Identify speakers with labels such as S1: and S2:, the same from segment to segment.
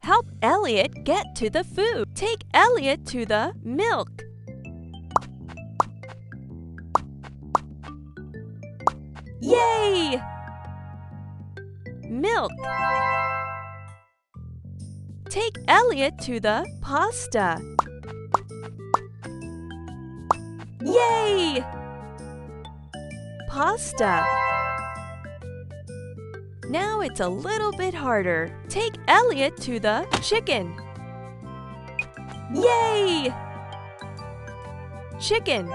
S1: Help Elliot get to the food. Take Elliot to the milk. Yay! Milk. Take Elliot to the pasta. Yay! Pasta. Now it's a little bit harder. Take Elliot to the chicken. Yay! Chicken.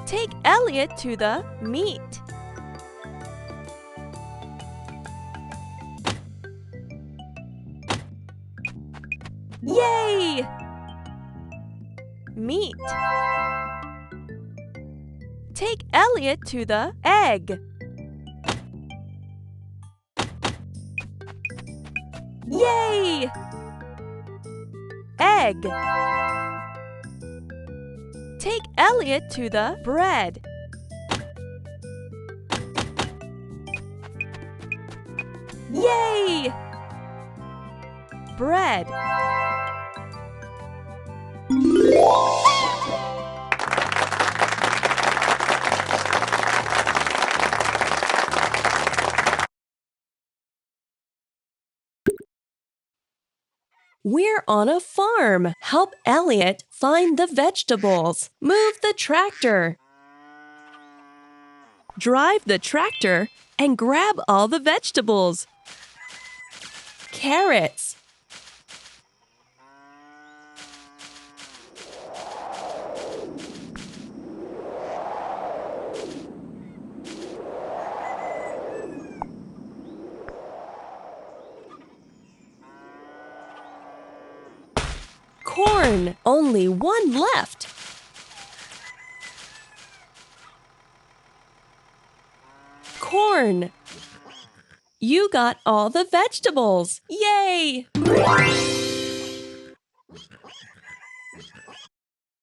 S1: Take Elliot to the meat. Yay! Meat. Take Elliot to the egg. Yay! Egg. Take Elliot to the bread. Yay! Bread. We're on a farm. Help Elliot find the vegetables. Move the tractor. Drive the tractor and grab all the vegetables. Carrots. Corn. Only one left. Corn. You got all the vegetables. Yay!